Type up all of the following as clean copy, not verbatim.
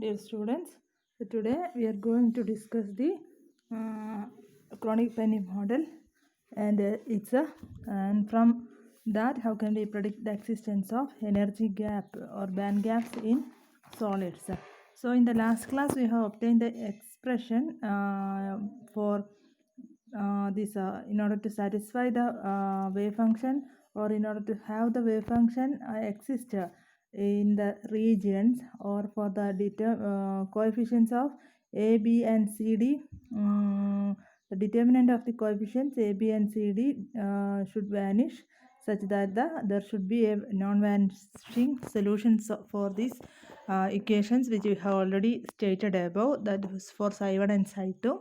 Dear students, today we are going to discuss the chronic penny model, and and from that how can we predict the existence of energy gap or band gaps in solids. So in the last class we have obtained the expression for this in order to satisfy the wave function, or in order to have the wave function exist in the regions, or for the coefficients of a, b and cd. The determinant of the coefficients a, b and cd should vanish, such that there should be a non-vanishing solution for these equations, which we have already stated above. That was for psi 1 and psi 2.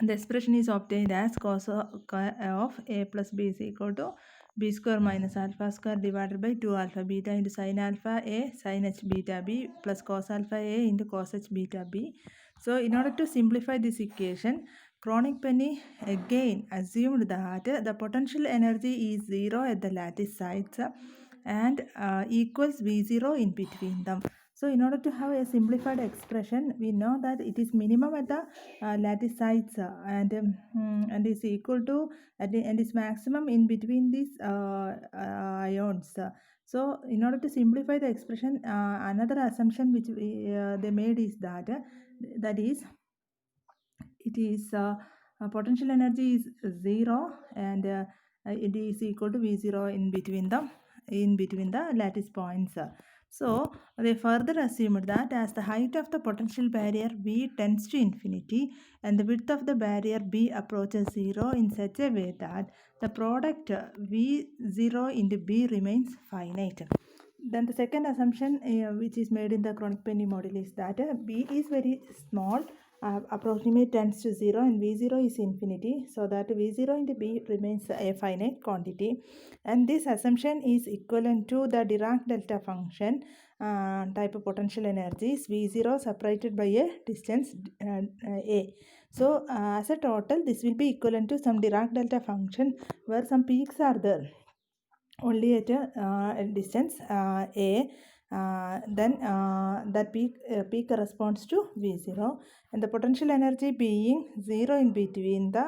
The expression is obtained as cos of a plus b is equal to b square minus alpha square divided by 2 alpha beta into sin alpha a sin h beta b plus cos alpha a into cos h beta b. So in order to simplify this equation, Kronig-Penney again assumed that the potential energy is 0 at the lattice sides and equals V0 in between them. So in order to have a simplified expression, we know that it is minimum at the lattice sides and is equal to and is maximum in between these ions. So in order to simplify the expression, another assumption which they made is that it is potential energy is 0 and it is equal to V0 in between the lattice points. So they further assumed that as the height of the potential barrier V tends to infinity and the width of the barrier B approaches 0 in such a way that the product V0 into B remains finite. Then the second assumption which is made in the Kronig-Penney model is that B is very small, approximate tends to 0 and V0 is infinity, so that V0 into B remains a finite quantity, and this assumption is equivalent to the Dirac delta function type of potential energies V0 separated by a distance A. So as a total, this will be equivalent to some Dirac delta function where some peaks are there only at a distance A. Then that peak corresponds to V0, and the potential energy being 0 in between the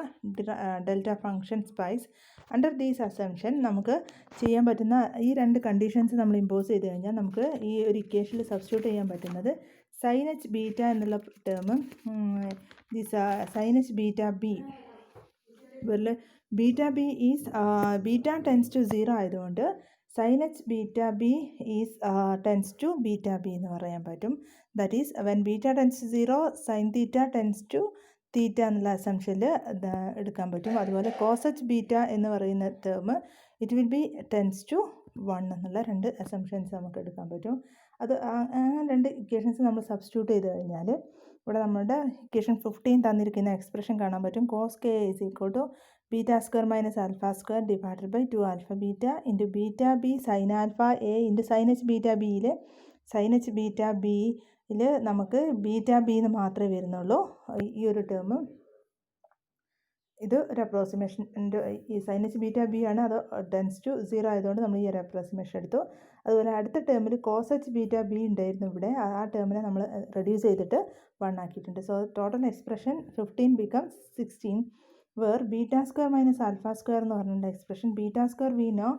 delta function spice. Under these assumption, നമുക്ക് ചെയ്യാൻ പറ്റുന്ന ഈ രണ്ട് conditions നമ്മൾ impose ചെയ്ത് കഴിഞ്ഞാൽ നമുക്ക് ഈ ഒരു ഇക്വേഷനിൽ സബ്സ്റ്റിറ്റ്യൂട്ട് ചെയ്യാൻ പറ്റുന്നത് സൈൻ എച്ച് ബീറ്റ എന്നുള്ള ടേമും സൈൻ എച്ച് ബീറ്റ ബി വെറുതെ beta b is beta tends to 0 ആയതുകൊണ്ട് sine H beta b is tends to beta b എന്ന് പറയാൻ പറ്റും. That is when beta tends to 0 sine theta tends to theta എന്നുള്ള അസംഷനിൽ എടുക്കാൻ പറ്റും. അതുപോലെ കോസ് എച്ച് ബീറ്റ എന്ന് പറയുന്ന term it will be tends to 1 എന്നുള്ള രണ്ട് അസംഷൻസ് നമുക്ക് എടുക്കാൻ പറ്റും. അത് അങ്ങനെ രണ്ട് ഇക്വേഷൻസ് നമ്മൾ സബ്സ്റ്റിറ്റ്യൂട്ട് ചെയ്ത് കഴിഞ്ഞാൽ ഇവിടെ നമ്മുടെ ഇക്വേഷൻ 15 തന്നിരിക്കുന്ന എക്സ്പ്രഷൻ കാണാൻ പറ്റും. Cos K is equal to beta square minus alpha square divided by 2 alpha beta into beta B sine alpha A into sine H beta ബിയിൽ നമുക്ക് ബീറ്റ ബി എന്ന് മാത്രമേ വരുന്നുള്ളൂ. ഈ ഒരു ടേം ഇത് ഒരു അപ്രോക്സിമേഷൻ്റെ ഈ സൈൻ എച്ച് ബീറ്റ ബി ആണ്, അത് ടെൻസ് ടു 0 ആയതുകൊണ്ട് നമ്മൾ ഈ ഒരു അപ്രോക്സിമേഷൻ എടുത്തു. അതുപോലെ അടുത്ത ടേമിൽ കോസ് എച്ച് ബീറ്റ ബി ഉണ്ടായിരുന്നു ഇവിടെ, ആ ടേമിനെ നമ്മൾ റെഡ്യൂസ് ചെയ്തിട്ട് 1 ആക്കിയിട്ടുണ്ട്. So total expression 15 becomes 16 where beta square minus alpha square എന്ന് പറഞ്ഞിട്ടുണ്ട് expression. Beta square we know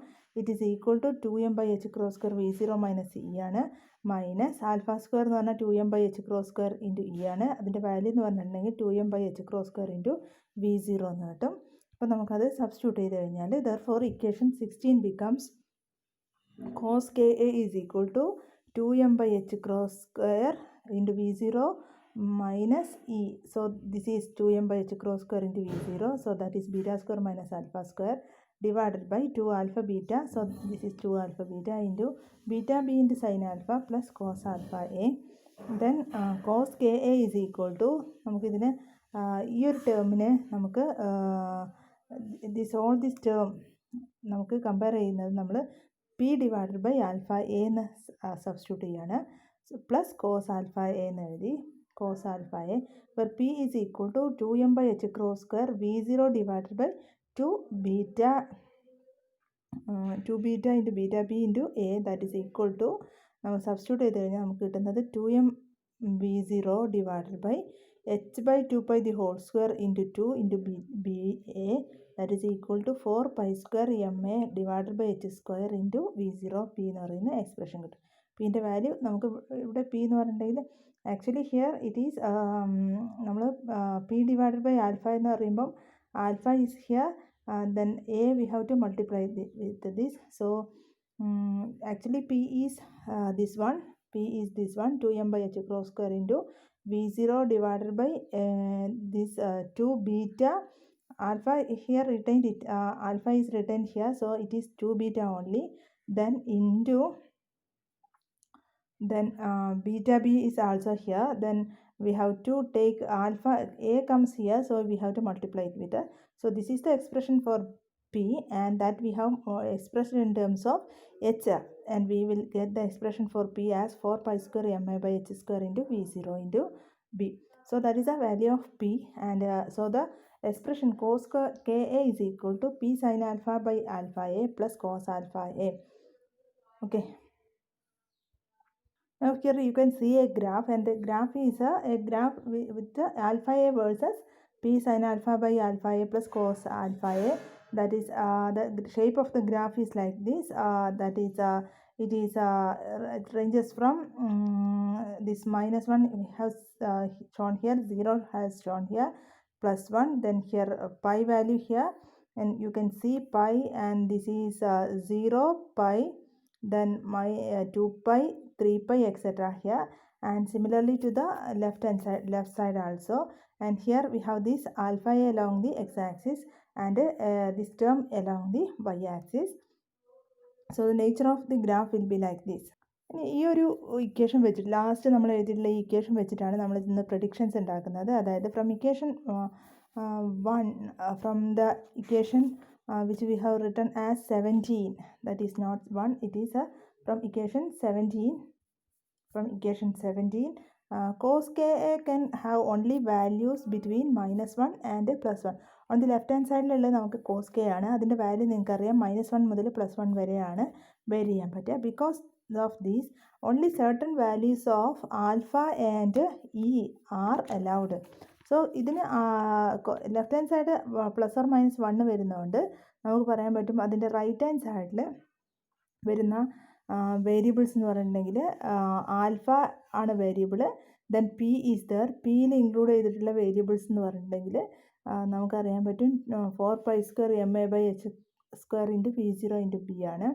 it is equal to 2m by H cross square V0 minus E ആണ്, minus alpha square എന്ന് പറഞ്ഞാൽ 2m by H cross square into E ആണ്. അതിൻ്റെ value എന്ന് പറഞ്ഞിട്ടുണ്ടെങ്കിൽ 2m by H cross square into V0 എന്ന് കിട്ടും. അപ്പോൾ നമുക്കത് സബ്സ്റ്റിറ്റ്യൂട്ട് ചെയ്ത് കഴിഞ്ഞാൽ therefore equation 16 becomes cos ka is equal to 2m by h cross square into V0 minus e. So this is 2m by h cross square into V0. So that is beta square minus alpha square divided by 2 alpha beta. So this is 2 alpha beta into beta b into sin alpha plus cos alpha a. Then cos ka is equal to നമുക്കിതിനെ ഈ ഒരു ടേമിനെ നമുക്ക് all this term നമുക്ക് compare ചെയ്യുന്നത് നമ്മൾ P divided by alpha A എന്ന് substitute ചെയ്യാണ്. പ്ലസ് കോസ് ആൽഫ എ എന്ന് എഴുതി, cos alpha A over P is equal to 2m by H cross square V0 divided by 2 beta into beta B into A that is equal to നമ്മൾ substitute ചെയ്ത് കഴിഞ്ഞാൽ നമുക്ക് കിട്ടുന്നത് 2m V0 divided by h by 2 pi the whole square into 2 into BA, that is equal to 4 pi square MA divided by h square into V0 P എന്ന് പറയുന്ന expression കിട്ടും. പിൻ്റെ value നമുക്ക് ഇവിടെ P എന്ന് പറഞ്ഞിട്ടുണ്ടെങ്കിൽ ആക്ച്വലി ഹിയർ ഇറ്റ് ഈസ് നമ്മൾ P divided by alpha എന്ന് പറയുമ്പം alpha is here, then A we have to multiply with this. So actually P is this one, P is this one, 2m by h cross square into V0 divided by this 2 beta. Alpha here retained it, alpha is retained here, so it is 2 beta only, then into then beta B is also here, then we have to take alpha A comes here, so we have to multiply it with it. So this is the expression for P, and that we have expressed in terms of h, and we will get the expression for P as 4 pi square MA by h square into V0 into B. So that is the value of P, and so the expression cos Ka is equal to P sin alpha by alpha A plus cos alpha A. Okay. Now here you can see a graph, and the graph is a graph with the alpha A versus P sin alpha by alpha A plus cos alpha A. That is the shape of the graph is like this. That is it is it ranges from this -1 has shown here, 0 has shown here, +1, then here pi value here, and you can see pi, and this is 0 pi, then 2 pi, 3 pi, etc. here, and similarly to the left side also, and here we have this alpha A along the x-axis and this term along the y-axis. So the nature of the graph will be like this. ഈ ഒരു equation വെച്ചിട്ട് last നമ്മൾ എഴുതിയിട്ടുള്ള ഈ equation വെച്ചിട്ടാണ് നമ്മൾ ഇന്ന് predictions ഉണ്ടാക്കുന്നത്. അതായത് from equation 1 from the equation which we have written as 17, that is not 1, it is from equation 17. From equation 17, cos Ka can have only values between -1 and +1. On the left hand side നമുക്ക് cos K ആണ്, അതിൻ്റെ value നിങ്ങൾക്കറിയാം -1 മുതൽ +1 വരെയാണ് vary ചെയ്യാൻ പറ്റുക. Because of these, only certain values of alpha and E are allowed. So ഇതിന് left hand side +or-1 വരുന്നതുകൊണ്ട് നമുക്ക് പറയാൻ പറ്റും അതിൻ്റെ റൈറ്റ് ഹാൻഡ് സൈഡിൽ വരുന്ന വേരിയബിൾസ് എന്ന് പറഞ്ഞിട്ടുണ്ടെങ്കിൽ ആൽഫ ആണ് variable, then P is there, പിയിൽ ഇൻക്ലൂഡ് ചെയ്തിട്ടുള്ള വേരിയബിൾസ് എന്ന് പറഞ്ഞിട്ടുണ്ടെങ്കിൽ നമുക്കറിയാൻ പറ്റും 4 pi square MA by h square into V0 into B ആണ്.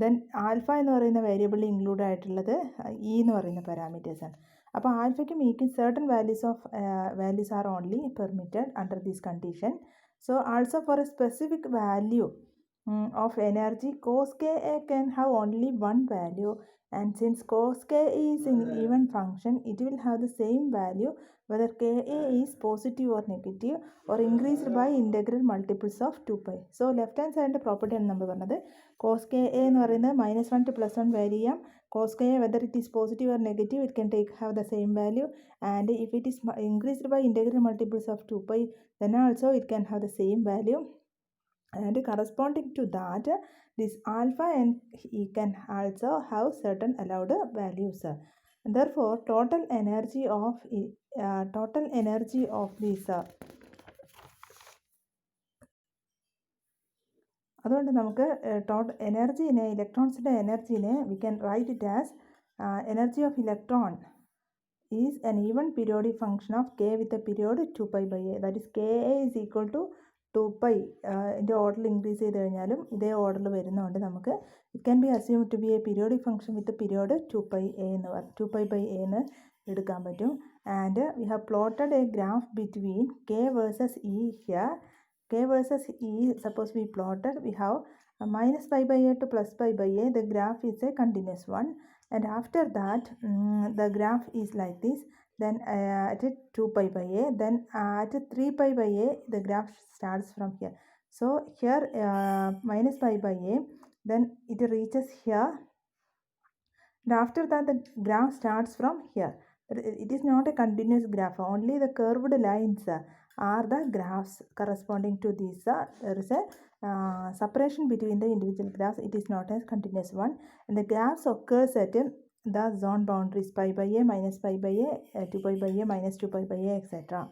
ദെൻ ആൽഫ എന്ന് പറയുന്ന വേരിയബിളിൽ ഇൻക്ലൂഡ് ആയിട്ടുള്ളത് ഇ എന്ന് പറയുന്ന പാരാമീറ്റേഴ്സാണ്. അപ്പോൾ ആൽഫയ്ക്ക് making certain values are only permitted under this condition. So also for a specific value of energy, cos Ka can have only one value, and since cos Ka is an even function, it will have the same value whether Ka is positive or negative or increased by integral multiples of 2 pi. So left hand side property ആണ് നമ്മൾ പറഞ്ഞത്. cos Ka എന്ന് പറയുന്നത് -1 to +1 vary ചെയ്യാം. cos Ka whether it is positive or negative, it can have the same value, and if it is increased by integral multiples of 2 pi, then also it can have the same value. And corresponding to that, this alpha and E can also have certain allowed values. Therefore, total energy of this അതുകൊണ്ട് നമുക്ക് എനർജീനെ, ഇലക്ട്രോൺസിൻ്റെ എനർജീനെ we can write it as energy of electron is an even periodic function of K with a period 2 pi by A. That is Ka is equal to 2 pi. ഇതിൻ്റെ ഓർഡറിൽ increase ചെയ്ത് കഴിഞ്ഞാലും ഇതേ ഓർഡറിൽ വരുന്നതുകൊണ്ട് നമുക്ക് it can be assumed to be a periodic function with period 2 pi by A എന്ന് എടുക്കാൻ പറ്റും. And we have plotted a graph between K versus E here. K versus E, suppose we plotted, we have -pi by A to +pi by A. The graph is a continuous one, and after that the graph is like this. Then at 2 pi by A, then at 3 pi by A, the graph starts from here. So here -pi by A, then it reaches here, and after that the graph starts from here. It is not a continuous graph, only the curved lines are the graphs corresponding to this. There is a separation between the individual graphs. It is not a continuous one, and the graphs occurs at the zone boundaries pi by a, minus pi by a, 2 pi by a, minus 2 pi by a, etc.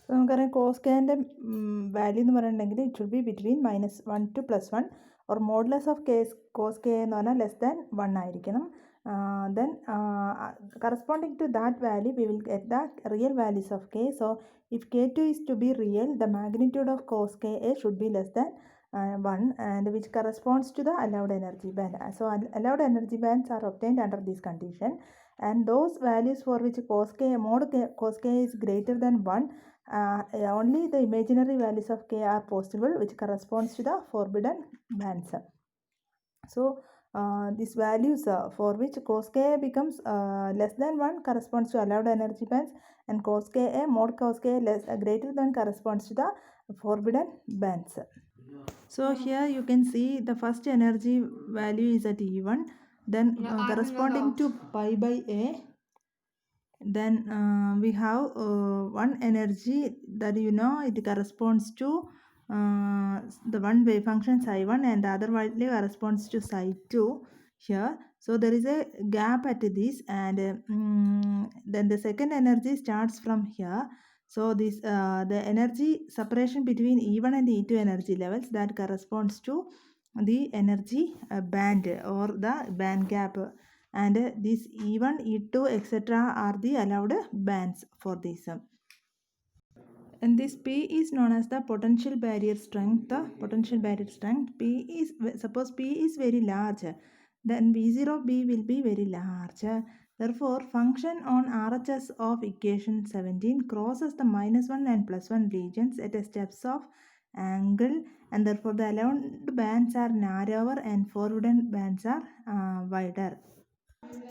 So നമുക്കറിയാം cos കെൻ്റെ value എന്ന് പറയുന്നുണ്ടെങ്കിൽ it should be between -1 to +1 or modulus of cos K എന്ന് പറഞ്ഞാൽ less than 1 ആയിരിക്കണം. Then corresponding to that value we will get the real values of k. So if k2 is to be real, the magnitude of cos ka should be less than 1, and which corresponds to the allowed energy band. So allowed energy bands are obtained under this condition, and those values for which cos k is greater than 1, only the imaginary values of k are possible, which corresponds to the forbidden bands. So these values for which cos k becomes less than 1 corresponds to allowed energy bands, and cos k mod cos k greater than corresponds to the forbidden bands. So here you can see the first energy value is at E1, then corresponding to pi by a. Then we have one energy that it corresponds to the one wave function psi1, and the other value corresponds to psi2 here. So there is a gap at this, and then the second energy starts from here. So this the energy separation between E1 and E2 energy levels, that corresponds to the energy band or the band gap, and this E1, E2, etc. are the allowed bands for this. And this P is known as the potential barrier strength. The potential barrier strength suppose P is very large, then V0B will be very large. Therefore, function on RHS of equation 17 crosses the -1 and +1 regions at a steps of angle, and therefore the allowed bands are narrower and forbidden bands are wider.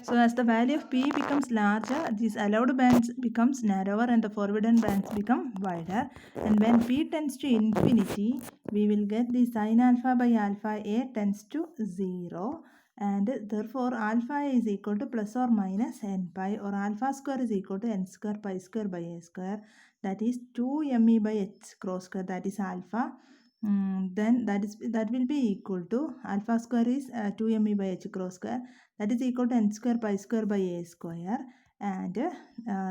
So as the value of P becomes larger, these allowed bands becomes narrower and the forbidden bands become wider. And when P tends to infinity, we will get the sin alpha by alpha A tends to 0. And therefore alpha is equal to plus or minus n pi, or alpha square is equal to n square pi square by a square. That is 2me by h cross square, that is alpha. Then that will be equal to alpha square is 2me by h cross square, that is equal to n square pi square by a square, and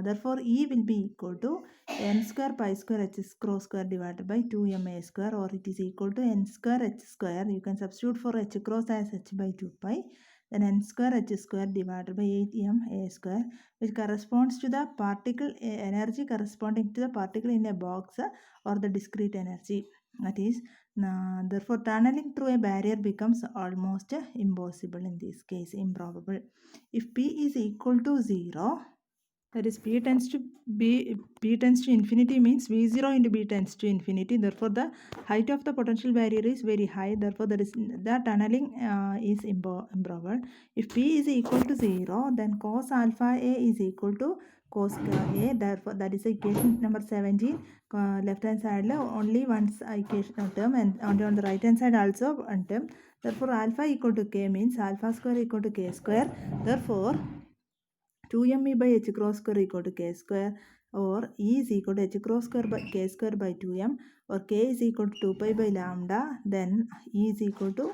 therefore E will be equal to n square pi square h cross square divided by 2ma square, or it is equal to n square h square. You can substitute for h cross as h by 2 pi, then n square h square divided by 8ma square, which corresponds to the particle energy corresponding to the particle in a box, or the discrete energy. That is, therefore tunneling through a barrier becomes almost impossible, in this case improbable. If P is equal to 0, that is P tends to infinity, means V0 into B tends to infinity. Therefore the height of the potential barrier is very high, therefore the tunneling is improbable. If P is equal to 0, then cos alpha A is equal to cos A. Therefore that is equation number 17. Left hand side only one equation term, and on the right hand side also one term. Therefore alpha equal to k means alpha square equal to k square. Therefore 2me by h cross square equal to k square, or E is equal to h cross square by k square by 2m, or k is equal to 2 pi by lambda. Then E is equal to,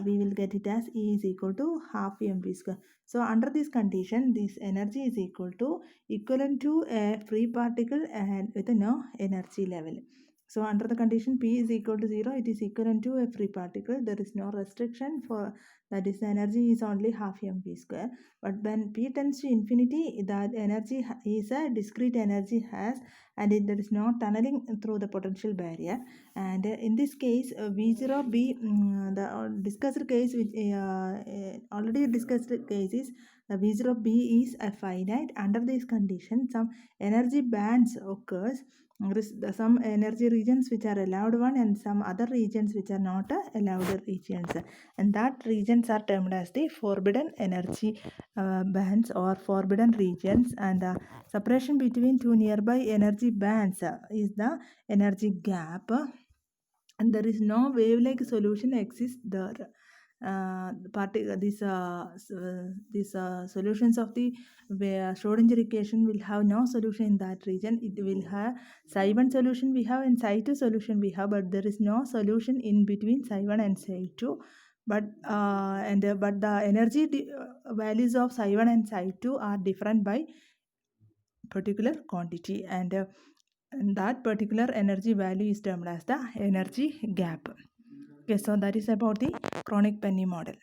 we will get it as E is equal to half mv square. So under this condition, this energy is equivalent to a free particle and with no energy level. So under the condition P is equal to 0, it is equivalent to a free particle. There is no restriction for that, is the energy is only half mv square. But when P tends to infinity, that energy is a discrete energy and there is no tunneling through the potential barrier. And in this case V0B, the discussed case, which already discussed case, is the V0B is a finite. Under this condition, some energy bands occurs. There is some energy regions which are allowed one, and some other regions which are not allowed regions, and that regions are termed as the forbidden energy bands or forbidden regions. And the separation between two nearby energy bands is the energy gap, and there is no wave-like solution exists there. These solutions of the Schrodinger equation will have no solution in that region. It will have psi1 solution we have and psi2 solution we have, but there is no solution in between psi1 and psi2. but the energy values of psi1 and psi2 are different by particular quantity, and that particular energy value is termed as the energy gap. Okay, so that is about the chronic penny model.